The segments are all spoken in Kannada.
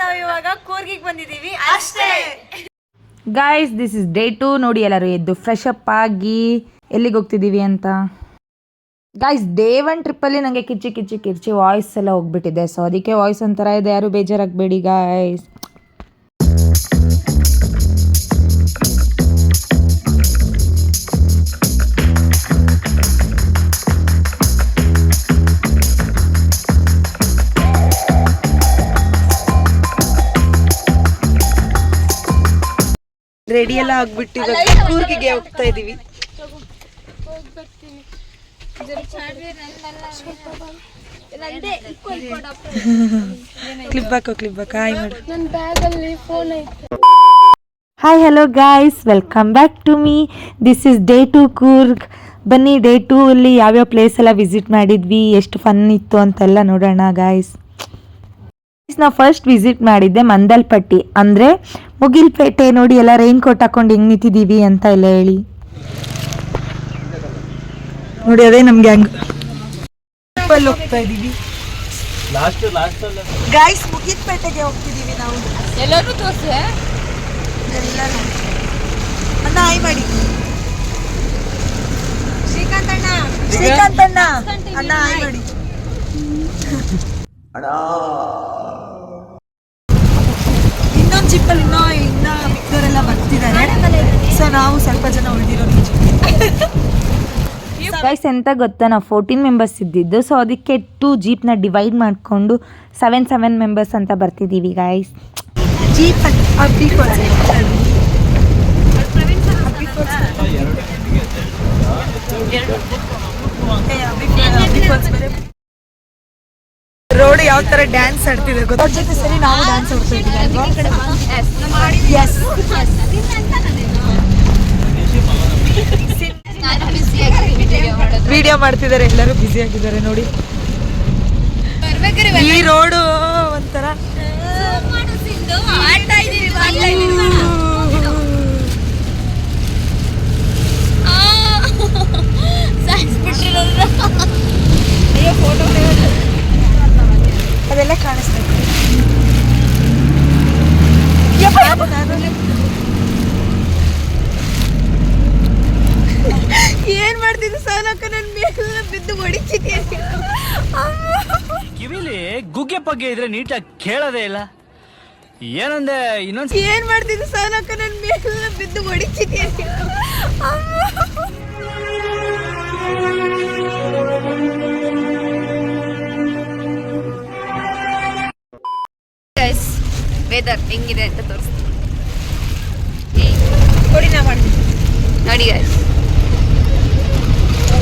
ನಾವು ಇವಾಗ ಕೂರ್ಗಿಗೆ ಬಂದಿದ್ದೀವಿ ಅಷ್ಟೇ. Guys this is day 2. ನೋಡಿ ಎಲ್ಲರೂ ಎದ್ದು ಫ್ರೆಶ್ ಅಪ್ ಆಗಿ ಎಲ್ಲಿಗೆ ಹೋಗ್ತಿದ್ದೀವಿ ಅಂತ. ಗಾಯ್ಸ್ ಡೇ 1 ಟ್ರಿಪ್ಪಲ್ಲಿ ನನಗೆ ಕಿರ್ಚಿ ವಾಯ್ಸ್ ಎಲ್ಲ ಹೋಗ್ಬಿಟ್ಟಿದೆ. ಸೊ ಅದಕ್ಕೆ ವಾಯ್ಸ್ ಒಂಥರ ಇದೆ, ಯಾರು ಬೇಜಾರಾಗಬೇಡಿ ಗಾಯ್ಸ್. ರೆಡಿ ಎಲ್ಲ ಆಗ್ಬಿಟ್ಟು ಕೂರ್ಗಿಗೆ ಹೋಗ್ತಾ ಇದೀವಿ. ಕ್ಲಿಪ್ ಹಾಕೋ ಹಾಯ್ ಮಾಡು. Hi hello guys, welcome back to me. This is day 2 Coorg. ಬನ್ನಿ ಡೇ 2 ಅಲ್ಲಿ ಯಾವ್ಯಾವ ಪ್ಲೇಸ್ ಎಲ್ಲ ವಿಸಿಟ್ ಮಾಡಿದ್ವಿ, ಎಷ್ಟು ಫನ್ ಇತ್ತು ಅಂತೆಲ್ಲ ನೋಡೋಣ ಗಾಯ್ಸ್. ನಾವು ಫಸ್ಟ್ ವಿಸಿಟ್ ಮಾಡಿದ್ದೆ ಮಂದಲ್ಪಟ್ಟಿ, ಅಂದರೆ ಮುಗಿಲ್ಪೇಟೆ. ನೋಡಿ ಎಲ್ಲ ರೈನ್ ಕೋಟ್ ಹಾಕೊಂಡು ಹೆಂಗೆ ನಿಂತಿದ್ದೀವಿ ಅಂತ ಎಲ್ಲ ಹೇಳಿ. ನೋಡಿ ಅದೇ ನಮ್ಗೆ ಹಂಗ ಹೋಗ್ತಾ ಇದೀವಿ ಗಾಯ್ಸ್. ಮುಗಿಲ್ಪೇಟೆಗೆ ಹೋಗ್ತಿದೀವಿ ನಾವು. ಎಲ್ಲರೂ ತೋರಿಸಿ ಎಲ್ಲರೂ ಅಣ್ಣ ಹಾಯ್ ಮಾಡಿ. ಶ್ರೀಕಾಂತ್ ಅಣ್ಣ ಅಣ್ಣ ಹಾಯ್ ಮಾಡಿ. ಇನ್ನೊಂದು ಜಿಪ್ಪಲ್ಲಿ ಇನ್ನ ಮಿಕ್ಕವರೆಲ್ಲ ಬರ್ತಿದ್ದಾರೆ. ಸೊ ನಾವು ಸ್ವಲ್ಪ ಜನ ಉಳಿದಿರೋ ಗೈಸ್ ಎಂತ ಗೊತ್ತಾ, ನಾವು 14 ಮೆಂಬರ್ಸ್ ಇದ್ದಿದ್ದು. ಸೊ ಅದಕ್ಕೆ 2 ಜೀಪ್ನ ಡಿವೈಡ್ ಮಾಡಿಕೊಂಡು 7 ಮೆಂಬರ್ಸ್ ಅಂತ ಬರ್ತಿದ್ದೀವಿ ಗಾಯ್ಸ್. ಜೀಪ್ ರೋಡ್ ಯಾವ ತರ ಡ್ಯಾನ್ಸ್ ಆಡ್ತಿದೆ ಗೊತ್ತಾ. ಜೊತೆ ಸರಿ ನಾವು ಡ್ಯಾನ್ಸ್ ಆಡ್ತಾ ಇದ್ದೀವಿ ಅಲ್ವಾ. ವಿಡಿಯೋ ಮಾಡ್ತಿದ್ದಾರೆ, ಎಲ್ಲರೂ ಬ್ಯುಸಿ ಆಗಿದ್ದಾರೆ ನೋಡಿ. ಈ ರೋಡು ಒಂಥರ ಅದೆಲ್ಲ ಕಾಣಿಸ್ಬೇಕು. ಏನ್ ಮಾಡ್ತಿದ್ದು ಸೋನಕ್ಕ, ನನ್ ಮೇಲೆ ಬಿದ್ದು ಹೊಡಿತಿದ್ದೀನಿ. ಕಿವಿಲಿ ಗುಗ್ಗೆ ಪಗ್ಗೆ ಇದ್ರೆ ನೀಟಾಗಿ ಕೇಳೋದೇ ಇಲ್ಲ. ಏನಂದೆ ಇನ್ನೊಂದು ಏನ್ ಮಾಡ್ತಿದ್ದು ಸೋನಕ್ಕ, ನನ್ ಮೇಲೆ ಬಿದ್ದು ಹೊಡಿತಿದ್ದೀನಿ. ವೆದರ್ ಹೆಂಗಿದೆ ಅಂತ ತೋರಿಸ್ತೀನಿ ನೋಡಿ. ನಾ ಮಾಡ್ತೀನಿ ನೋಡಿ ಗೈಸ್,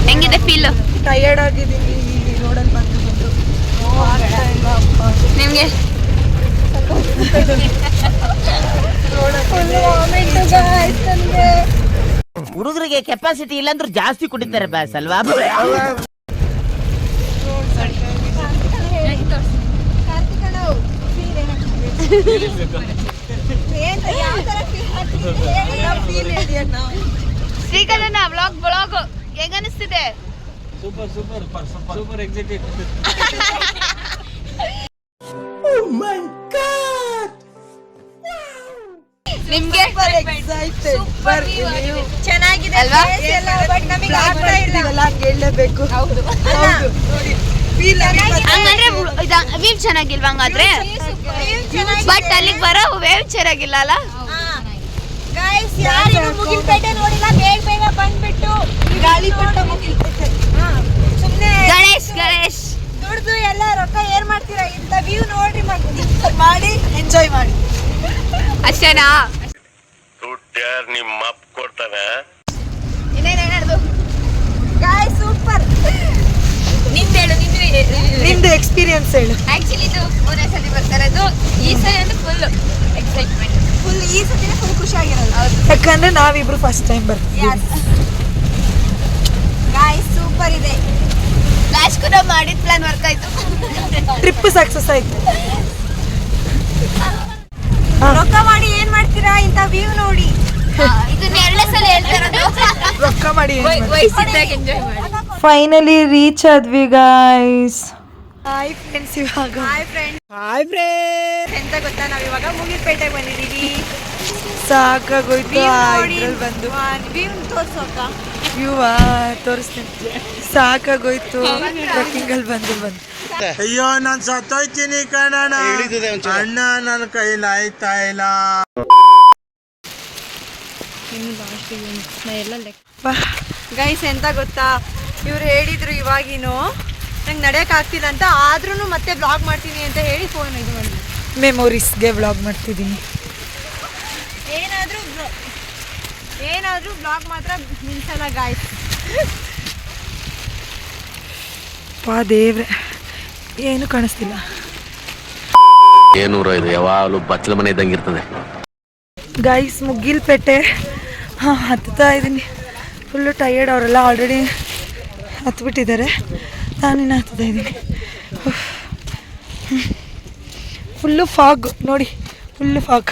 ಹೆಂಗಿದೆ ಫೀಲ್? ಟಯರ್ಡ್ ಆಗಿದ್ದೀನಿ ಈ ರೋಡಲ್ಲಿ ಬಂದು ನಿಮಗೆ. ಹುಡುಗರಿಗೆ ಕೆಪಾಸಿಟಿ ಇಲ್ಲಾಂದ್ರೂ ಜಾಸ್ತಿ ಕುಡಿತಾರೆ ಬ್ಯಾಸ್ ಅಲ್ವಾ. ಶ್ರೀಕಂಠನ ಬ್ಲಾಗ್ ಹೆಂಗ ಅನಿಸ್ತಿದೆ? Super executive. ನಿಮ್ಗೆ ಚೆನ್ನಾಗಿದೆ ಅಲ್ವಾ? ಬಟ್ ನಮಗೆ ಆಗ್ತಾ ಇಲ್ಲ, ಹೇಳಲೇಬೇಕು. ಹೌದು. ಹಂಗಂದ್ರೆ ವ್ಯೂ ಚೆನ್ನಾಗಿಲ್ವಾ? ಹಂಗಾದ್ರೆ ಬಟ್ ಅಲ್ಲಿಗೆ ಬರೋ ವೇವ್ ಚೆನ್ನಾಗಿಲ್ಲ ಅಲ್ಲ ಗೈಸ್. ಯಾರು ಮುಗಿಲ್ಪೇಟೆ ನೋಡಿಲ್ಲ ಬೇಗ ಬಂದ್ಬಿಟ್ಟು ಗಾಳಿಪಟ ಮುಗಿಲ್ಪೇಟೆ. ಸುಮ್ಮನೆ ಗಣೇಶ್ ದುಡ್ದು ಎಲ್ಲ ರೊಕ್ಕ ಏನ್ ಮಾಡ್ತೀರಾ, ಇಂಥ ವ್ಯೂ ನೋಡ್ರಿ ಮಾಡಿ ಎಂಜಾಯ್ ಮಾಡಿ ಅಷ್ಟೇನಾ? ದುಡ್ಡ್ಯಾರು ನಿಮ್ಮ ಅಪ್ಪ ಕೊಡ್ತಾನೆ. ಇನ್ನೇನು ಗಾಯ್ಸ್ ಸೂಪರ್. ನಿಮ್ದು ಎಕ್ಸ್ಪೀರಿಯನ್ಸ್ ಹೇಳು. ಆಕ್ಚುಲಿ ಇದು 3ನೇ ಸಲ ಬರ್ತಾ ಇರೋದು. ಈ ಸಲ ಅಂದ್ರೆ ಫುಲ್ ಎಕ್ಸೈಟ್ಮೆಂಟ್. ಈ ಸತಿನೇ ಫುಲ್ ಖುಷಿ ಆಗಿರೋದು. ಯಾಕಂದ್ರೆ ನಾವಿಬ್ರು ಫಸ್ಟ್ ಟೈಮ್ ಬರ್ತೀವಿ. ಗಾಯ್ಸ್ ಸೂಪರ್ ಇದೆ. ಲಾಸ್ಟ್ ಕೂಡ ಮಾಡಿದ ಪ್ಲಾನ್ ವರ್ಕ್ ಆಯ್ತು. ಟ್ರಿಪ್ ಸಕ್ಸಸ್ ಆಯ್ತು. ರೊಕ್ಕ ಮಾಡಿ ಏನ್ ಮಾಡ್ತೀರಾ, ಇಂಥ ವ್ಯೂ ನೋಡಿ. ಇದನ್ನ 2ನೇ ಸಲ ಹೇಳ್ತಾ ಇರೋದು. ರೊಕ್ಕ ಮಾಡಿ ವಯಸ್ಸಿದ್ದಾಗ ಎಂಜಾಯ್ ಮಾಡಿ. ಫೈನಲಿ ರೀಚ್ ಆದ್ವಿ ಗಾಯ್ಸ್. Hi friends. ಇವಾಗ ಹಾಯ್ ಫ್ರೆಂಡ್ಸ್ ಎಂತ ಗೊತ್ತಾ, ನಾವ್ ಇವಾಗ ಮುಗಿಲ್ಪೇಟೆಗೆ ಬಂದಿದೀವಿ. ಸಾಕಾಗೋಯ್ತು ಇದ್ರಲ್ಲಿ ಬಂದು. ವ್ಯೂ ತೋರ್ಸೋಕ, ವ್ಯೂ ತೋರಿಸ್ತೀನಿ. ಸಾಕಾಗೋಯ್ತು ಟ್ರೆಕ್ಕಿಂಗಲ್ಲಿ ಬಂದು. ಅಯ್ಯೋ ನಾನ್ ಸತ್ತೋಯ್ತೀನಿ ಕಣಣ್ಣ, ಅಣ್ಣ ನನ್ನ ಕೈಲಾಯ್ತಾ ಇಲ್ಲ. ಗೈಸ್ ಎಂತ ಗೊತ್ತಾ, ಇವ್ರು ಹೇಳಿದ್ರು ಇವಾಗಿನು ನಂಗೆ ನಡೆಯಕ್ಕೆ ಆಗ್ತಿಲ್ಲ ಅಂತ, ಆದ್ರೂ ಮತ್ತೆ ಬ್ಲಾಗ್ ಮಾಡ್ತೀನಿ ಅಂತ ಹೇಳಿ ಫೋನ್ ಇದು ಮಾಡಿ ಮೆಮೊರೀಸ್ಗೆ ಬ್ಲಾಗ್ ಮಾಡ್ತಿದ್ದೀನಿ. ಏನಾದರೂ ಬ್ಲಾಗ್ ಮಾತ್ರ ನಿಲ್ಸಲ್ಲ ಗಾಯ್ಸ್. ಪಾ ದೇವ್ರೆ, ಏನು ಕಾಣಿಸ್ತಿಲ್ಲ. ಏನೂರ ಇದು ಯಾವಾಗಲೂ ಬಚ್ಚಲ ಮನೆ ಇದ್ದಂಗೆ ಇರ್ತದೆ. ಗೈಸ್ ಮುಗಿಲ್ಪೇಟೆ ಹತ್ತುತ್ತಾ ಇದ್ದೀನಿ. ಫುಲ್ಲು ಟಯರ್ಡ್, ಅವರೆಲ್ಲ ಆಲ್ರೆಡಿ ಹತ್ಬಿಟ್ಟಿದ್ದಾರೆ, ನಾನಿನ್ನು ಹತ್ತುತ್ತಾ ಇದ್ದೀನಿ. ಫುಲ್ಲು ಫಾಗ್ ನೋಡಿ, ಫುಲ್ಲು ಫಾಗ್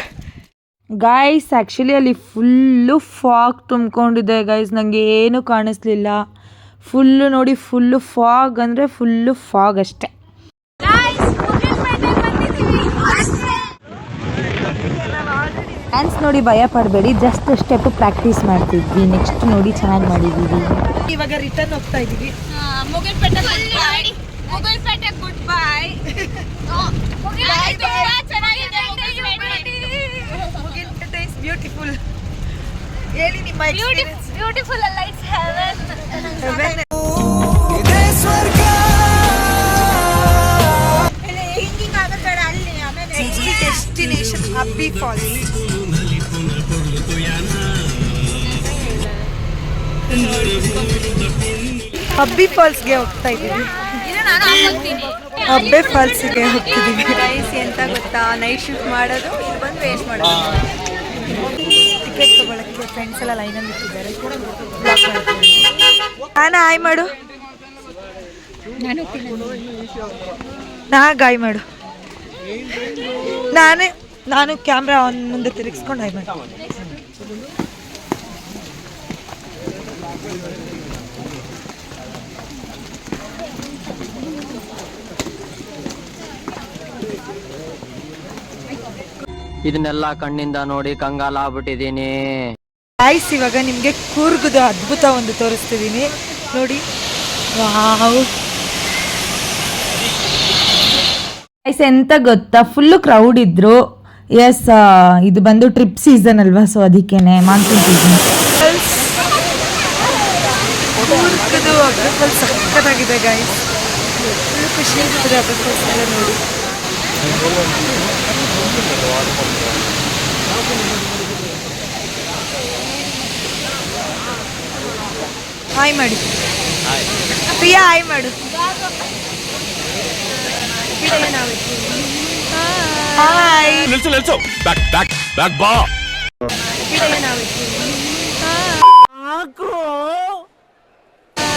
ಗೈಸ್. ಆ್ಯಕ್ಚುಲಿ ಅಲ್ಲಿ ಫುಲ್ಲು ಫಾಗ್ ತುಂಬಿಕೊಂಡಿದೆ ಗೈಸ್, ನನಗೆ ಏನೂ ಕಾಣಿಸ್ಲಿಲ್ಲ. ಫುಲ್ಲು ನೋಡಿ, ಫುಲ್ಲು ಫಾಗ್ ಅಂದರೆ ಫುಲ್ಲು ಫಾಗ್ ಅಷ್ಟೆ. ಡ್ಯಾನ್ಸ್ ನೋಡಿ ಭಯ ಪಡಬೇಡಿ, ಜಸ್ಟ್ ಸ್ಟೆಪ್ ಪ್ರಾಕ್ಟೀಸ್ ಮಾಡ್ತಿದ್ವಿ. ನೆಕ್ಸ್ಟ್ ನೋಡಿ ಚೆನ್ನಾಗಿ ಮಾಡಿದ್ದೀವಿ. ಇವಾಗ ರಿಟರ್ನ್ ಹೋಗ್ತಾ ಇದ್ದೀವಿ. Mugilpete good bye. Mugilpete is beautiful. ಹೇಳಿ ನಿಮ್ಮ ಎಕ್ಸ್ಪೀರಿಯನ್ಸ್. ಬ್ಯೂಟಿಫುಲ್ ಅಲ್ಲ, it's heaven. Destination Abbi Falls. Abbi ಫಾಲ್ಸ್ಗೆ ಹೋಗ್ತಾ ಇದ್ದೀವಿ. ಅಬ್ಬೆ ಫಾಲ್ಸ್ಗೆ ಹೋಗ್ತಿದ್ದೀವಿ. ಗೈಸ್ ಎಂತ ಗೊತ್ತಾ, ನೈಟ್ ಶಿಫ್ಟ್ ಮಾಡೋದು, ಇಲ್ಲಿ ಬಂದು ವೇಸ್ಟ್ ಮಾಡೋದು. ಟಿಕೆಟ್ ತಗೊಳಕ್ಕೆ ಫ್ರೆಂಡ್ಸ್ ಎಲ್ಲ ಲೈನಲ್ಲಿ ಇಟ್ಟಿದ್ದಾರೆ. ಹಾಯ್ ಮಾಡು, ಗಾಯ್ ಮಾಡು. ನಾನು ಕ್ಯಾಮ್ರಾ ಮುಂದೆ ತಿರುಗಿಸ್ಕೊಂಡು ಹಾಯ್ ಮಾಡಿ. ಇದನ್ನೆಲ್ಲ ಕಣ್ಣಿಂದ ನೋಡಿ ಕಂಗಾಲ ಆಗ್ಬಿಟ್ಟಿದೀನಿ. ಗೈಸ್ ಇವಾಗ ನಿಮಗೆ ಕೂರ್ಗದ ಅದ್ಭುತ ಒಂದು ತೋರಿಸ್ತಿದ್ದೀನಿ ನೋಡಿ. ವಾವ್ ಗೈಸ್ ಎಂತ ಗೊತ್ತಾ, ಫುಲ್ಲು ಕ್ರೌಡ್ ಇದ್ರು. ಎಸ್, ಇದು ಬಂದು ಟ್ರಿಪ್ ಸೀಸನ್ ಅಲ್ವಾ, ಸೊ ಅದಕ್ಕೇನೆ ಮಾನ್ಸೂನ್ ಸೀಸನ್. ಕೂರ್ಗದು ಅಬ್ಬೆ ಫಾಲ್ಸ್ ಸಕ್ಕತ್ತಾಗಿದೆ ಗೈಸ್, ಫುಲ್ ಖುಷಿ ಆಗ್ತದೆ ಅಬ್ಬೆ ಫಾಲ್ಸ್ ಎಲ್ಲ ನೋಡಿ. ಹಾಯ್ ಮಾಡಿ ಪ್ರಿಯಾ, ಹಾಯ್ ಮಾಡು. ಹಾಯ್ ನಿಲ್ಸು ಬ್ಯಾಕ್ ಬಾ.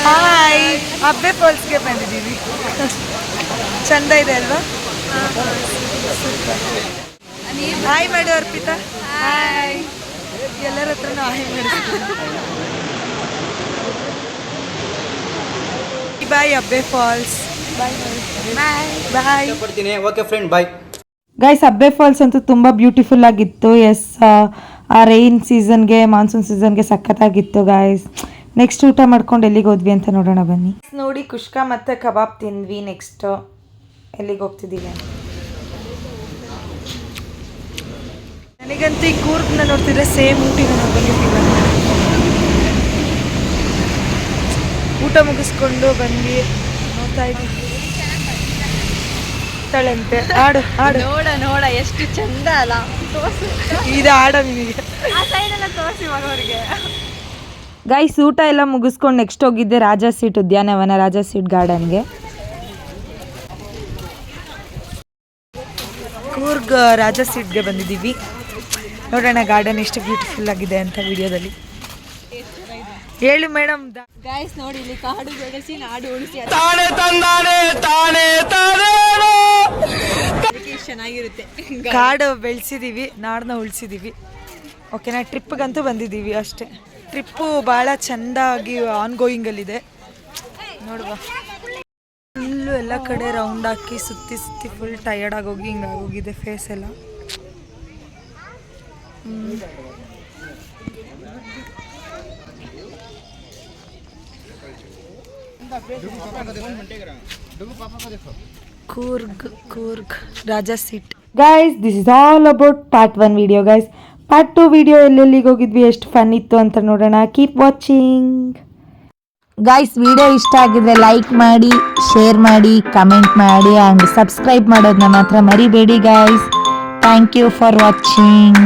ಹಾಯ್, ಅಬ್ಬೆ ಫಾಲ್ಸ್ಗೆ ಬಂದಿದ್ದೀವಿ. ಚಂದ ಇದೆ ಅಲ್ವಾ? ಹಾಯ್ ಮಾಡು ಅರ್ಪಿತಾ. ಹಾಯ್, ಎಲ್ಲರ ಹತ್ರನೂ ಹಾಯ್ ಮಾಡಿಸ್ತೀನಿ. ಬಾಯ್ ಅಬ್ಬೆ ಫಾಲ್ಸ್. ಬಾಯ್. ಓಕೆ ಫ್ರೆಂಡ್, ಬಾಯ್. ಗೈಸ್ ಅಬ್ಬೆ ಫಾಲ್ಸ್ ಅಂತೂ ತುಂಬ ಬ್ಯೂಟಿಫುಲ್ ಆಗಿತ್ತು. ಎಸ್, ಆ ರೈನ್ ಸೀಸನ್ಗೆ, ಮಾನ್ಸೂನ್ ಸೀಸನ್ಗೆ ಸಖತ್ತಾಗಿತ್ತು ಗೈಸ್. ನೆಕ್ಸ್ಟ್ ಊಟ ಮಾಡ್ಕೊಂಡು ಎಲ್ಲಿಗೆ ಹೋದ್ವಿ ಅಂತ ನೋಡೋಣ ಬನ್ನಿ. ನೋಡಿ ಕುಷ್ಕ ಮತ್ತು ಕಬಾಬ್ ತಿಂದ್ವಿ. ನೆಕ್ಸ್ಟ್ ಎಲ್ಲಿಗೆ ಹೋಗ್ತಿದ್ದೀವಿ ಅಂತ. ನನಗಂತೂ ಈ ಕೂರ್ಗ್ನ ನೋಡ್ತಿದ್ರೆ ಸೇಮ್ ಊಟಿನ ಬಂದಿದ್ದೀವಿ. ಊಟ ಮುಗಿಸ್ಕೊಂಡು ಬಂದ್ವಿ, ನೋಡ್ತಾ ಇದ್ದೀವಿ. ತಳಂತೆ ಆಡು ಆಡು ನೋಡ ಎಷ್ಟು ಚಂದ ಅಲ್ಲ. ಇದು ಆಡ ನಿಮಗೆ ತೋರಿಸಿ ಮಗವರಿಗೆ. ಗೈಸ್ ಊಟ ಎಲ್ಲ ಮುಗಿಸ್ಕೊಂಡು ನೆಕ್ಸ್ಟ್ ಹೋಗಿದ್ದೆ ರಾಜಾ ಸೀಟ್ ಉದ್ಯಾನವನ, ರಾಜಾ ಸೀಟ್ ಗಾರ್ಡನ್ಗೆ. ಕೂರ್ಗ್ ರಾಜಾ ಸೀಟ್ಗೆ ಬಂದಿದ್ದೀವಿ. ನೋಡೋಣ ಗಾರ್ಡನ್ ಎಷ್ಟು ಬ್ಯೂಟಿಫುಲ್ ಆಗಿದೆ ಅಂತ ವಿಡಿಯೋದಲ್ಲಿ. ಹೇಳಿ ಮೇಡಮ್. ಗೈಸ್ ನೋಡಿ, ಇಲ್ಲಿ ಕಾಡು ಬೆಳೆಸಿ ನಾಡು ಉಳಿಸಿ ಚೆನ್ನಾಗಿರುತ್ತೆ. ಕಾಡು ಬೆಳೆಸಿದೀವಿ, ನಾಡನ್ನ ಉಳಿಸಿದೀವಿ. ಓಕೆನಾ, ಟ್ರಿಪ್ಗಂತೂ ಬಂದಿದ್ದೀವಿ ಅಷ್ಟೇ. ಟ್ರಿಪ್ಪು ಭಾಳ ಚೆಂದಾಗಿ ಆನ್ ಗೋಯಿಂಗಲ್ಲಿದೆ ನೋಡುವ. ಫುಲ್ಲು ಫುಲ್ಲು ಎಲ್ಲ ಕಡೆ ರೌಂಡ್ ಹಾಕಿ ಸುತ್ತಿ ಸುತ್ತಿ ಫುಲ್ ಟಯರ್ಡ್ ಆಗೋಗಿ ಹಿಂಗಾಗೋಗಿದೆ ಫೇಸ್ ಎಲ್ಲ. Coorg Raja Seat. Guys this is all about part 1 video guys. Part 2 video ಎಲ್ಲೆಲ್ಲಿಗೆ ಹೋಗಿದ್ವಿ, ಎಷ್ಟು ಫನ್ ಇತ್ತು ಅಂತ ನೋಡೋಣ. Keep watching guys. ವಿಡಿಯೋ ಇಷ್ಟ ಆಗಿದ್ರೆ ಲೈಕ್ ಮಾಡಿ, ಶೇರ್ ಮಾಡಿ, ಕಮೆಂಟ್ ಮಾಡಿ ಆ್ಯಂಡ್ ಸಬ್ಸ್ಕ್ರೈಬ್ ಮಾಡೋದನ್ನ ಮಾತ್ರ ಮರಿಬೇಡಿ guys. Thank you for watching.